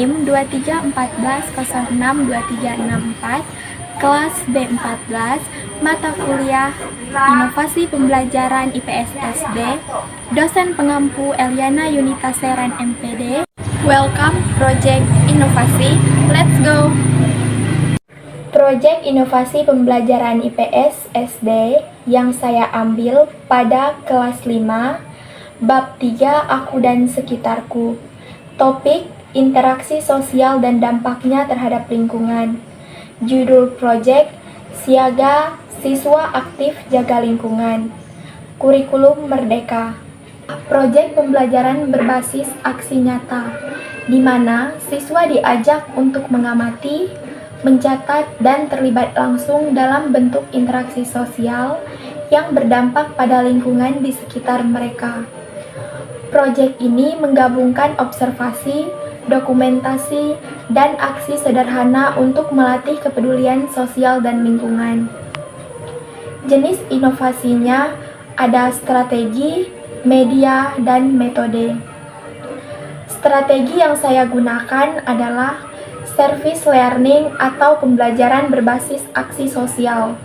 NIM 2314062364, kelas B14, mata kuliah Inovasi Pembelajaran IPS SD, dosen pengampu Eliana Yunita Seran MPD. Welcome Project Inovasi, let's go! Project Inovasi Pembelajaran IPS SD yang saya ambil pada kelas 5, bab 3 Aku dan Sekitarku. Topik interaksi sosial dan dampaknya terhadap lingkungan. Judul project Siaga Siswa Aktif Jaga Lingkungan. Kurikulum Merdeka. Project pembelajaran berbasis aksi nyata, di mana siswa diajak untuk mengamati, mencatat, dan terlibat langsung dalam bentuk interaksi sosial yang berdampak pada lingkungan di sekitar mereka. Proyek ini menggabungkan observasi, dokumentasi, dan aksi sederhana untuk melatih kepedulian sosial dan lingkungan. Jenis inovasinya ada strategi, media, dan metode. Strategi yang saya gunakan adalah service learning atau pembelajaran berbasis aksi sosial.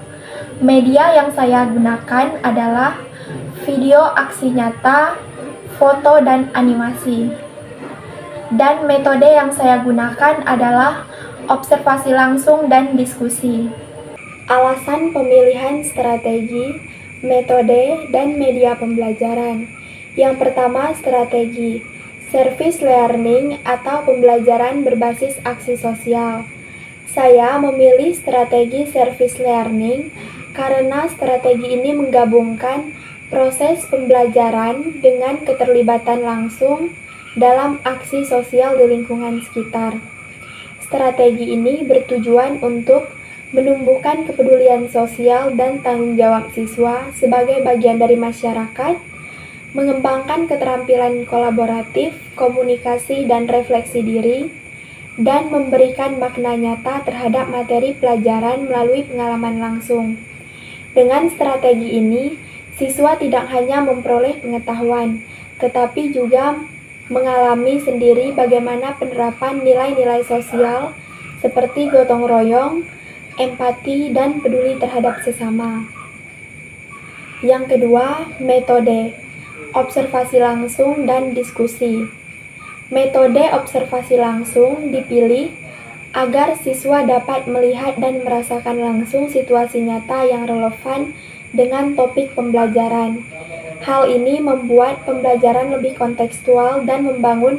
Media yang saya gunakan adalah video aksi nyata, foto, dan animasi. Dan metode yang saya gunakan adalah observasi langsung dan diskusi. Alasan pemilihan strategi, metode, dan media pembelajaran. Yang pertama, strategi service learning atau pembelajaran berbasis aksi sosial. Saya memilih strategi service learning karena strategi ini menggabungkan proses pembelajaran dengan keterlibatan langsung dalam aksi sosial di lingkungan sekitar. Strategi ini bertujuan untuk menumbuhkan kepedulian sosial dan tanggung jawab siswa sebagai bagian dari masyarakat, mengembangkan keterampilan kolaboratif, komunikasi, dan refleksi diri, dan memberikan makna nyata terhadap materi pelajaran melalui pengalaman langsung. Dengan strategi ini, siswa tidak hanya memperoleh pengetahuan, tetapi juga mengalami sendiri bagaimana penerapan nilai-nilai sosial seperti gotong royong, empati, dan peduli terhadap sesama. Yang kedua, metode observasi langsung dan diskusi. Metode observasi langsung dipilih agar siswa dapat melihat dan merasakan langsung situasi nyata yang relevan dengan topik pembelajaran. Hal ini membuat pembelajaran lebih kontekstual dan membangun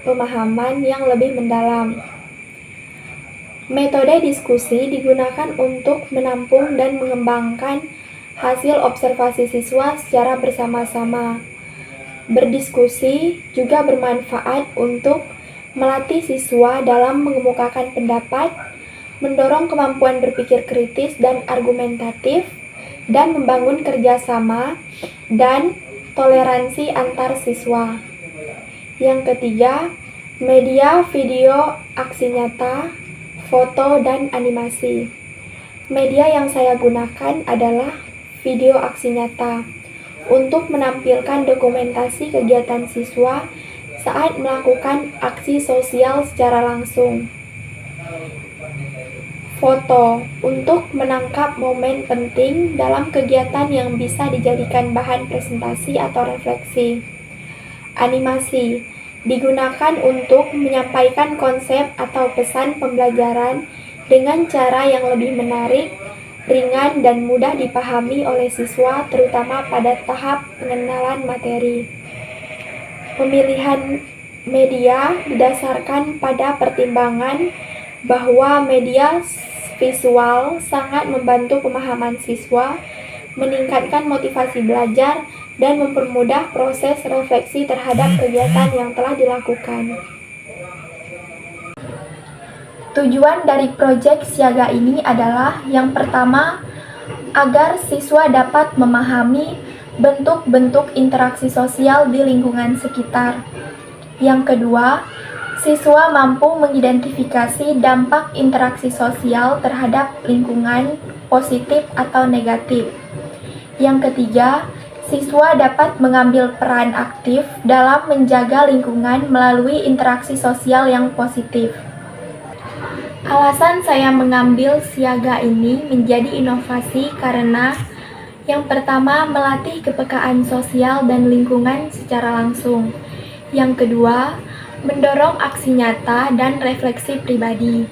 pemahaman yang lebih mendalam. Metode diskusi digunakan untuk menampung dan mengembangkan hasil observasi siswa secara bersama-sama. Berdiskusi juga bermanfaat untuk melatih siswa dalam mengemukakan pendapat, mendorong kemampuan berpikir kritis dan argumentatif, dan membangun kerjasama dan toleransi antar siswa. Yang ketiga, media video aksi nyata, foto, dan animasi. Media yang saya gunakan adalah video aksi nyata untuk menampilkan dokumentasi kegiatan siswa saat melakukan aksi sosial secara langsung. Foto untuk menangkap momen penting dalam kegiatan yang bisa dijadikan bahan presentasi atau refleksi. Animasi digunakan untuk menyampaikan konsep atau pesan pembelajaran dengan cara yang lebih menarik, ringan, dan mudah dipahami oleh siswa, terutama pada tahap pengenalan materi. Pemilihan media didasarkan pada pertimbangan bahwa media visual sangat membantu pemahaman siswa, meningkatkan motivasi belajar, dan mempermudah proses refleksi terhadap kegiatan yang telah dilakukan. Tujuan dari proyek siaga ini adalah yang pertama, agar siswa dapat memahami bentuk-bentuk interaksi sosial di lingkungan sekitar. Yang kedua, siswa mampu mengidentifikasi dampak interaksi sosial terhadap lingkungan positif atau negatif. Yang ketiga, Siswa dapat mengambil peran aktif dalam menjaga lingkungan melalui interaksi sosial yang positif. Alasan saya mengambil siaga ini menjadi inovasi karena yang pertama, melatih kepekaan sosial dan lingkungan secara langsung. Yang kedua, mendorong aksi nyata dan refleksi pribadi.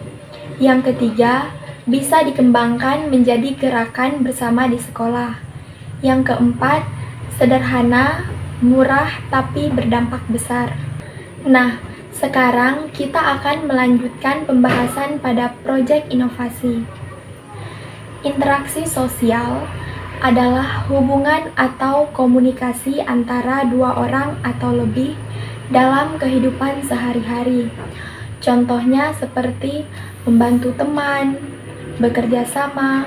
Yang ketiga, bisa dikembangkan menjadi gerakan bersama di sekolah. Yang keempat, sederhana, murah, tapi berdampak besar. Nah, sekarang kita akan melanjutkan pembahasan pada proyek inovasi. Interaksi sosial adalah hubungan atau komunikasi antara dua orang atau lebih dalam kehidupan sehari-hari. Contohnya seperti membantu teman, bekerja sama,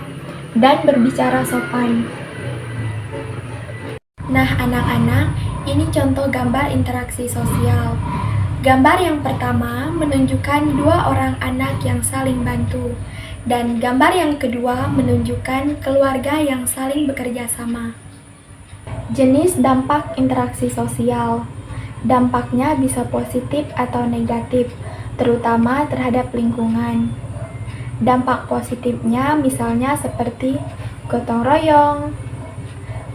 dan berbicara sopan. Nah, anak-anak, ini contoh gambar interaksi sosial. Gambar yang pertama menunjukkan dua orang anak yang saling bantu, dan gambar yang kedua menunjukkan keluarga yang saling bekerja sama. Jenis dampak interaksi sosial. Dampaknya bisa positif atau negatif, terutama terhadap lingkungan. Dampak positifnya misalnya seperti gotong royong,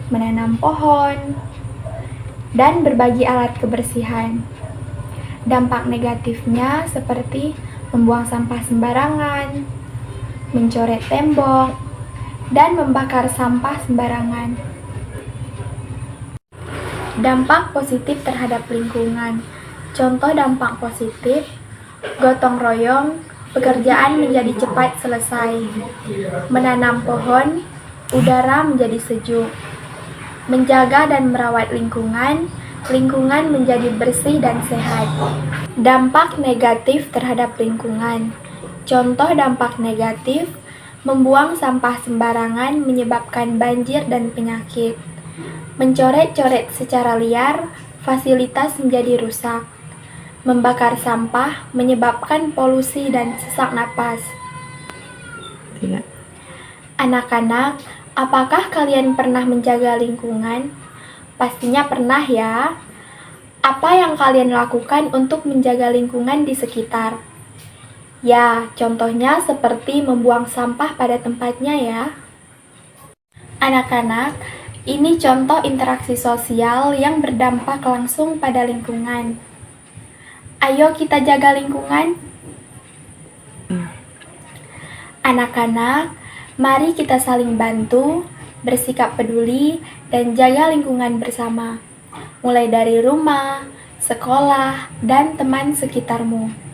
menanam pohon, dan berbagi alat kebersihan. Dampak negatifnya seperti membuang sampah sembarangan, mencoret tembok, dan membakar sampah sembarangan. Dampak positif terhadap lingkungan. Contoh dampak positif, gotong royong, pekerjaan menjadi cepat selesai. Menanam pohon, udara menjadi sejuk. Menjaga dan merawat lingkungan, lingkungan menjadi bersih dan sehat. Dampak negatif terhadap lingkungan. Contoh dampak negatif, membuang sampah sembarangan menyebabkan banjir dan penyakit. Mencoret-coret secara liar, fasilitas menjadi rusak. Membakar sampah menyebabkan polusi dan sesak napas. Anak-anak, apakah kalian pernah menjaga lingkungan? Pastinya pernah ya. Apa yang kalian lakukan untuk menjaga lingkungan di sekitar? Ya, contohnya seperti membuang sampah pada tempatnya ya. Anak-anak, ini contoh interaksi sosial yang berdampak langsung pada lingkungan. Ayo kita jaga lingkungan. Anak-anak, mari kita saling bantu, bersikap peduli, dan jaga lingkungan bersama. Mulai dari rumah, sekolah, dan teman sekitarmu.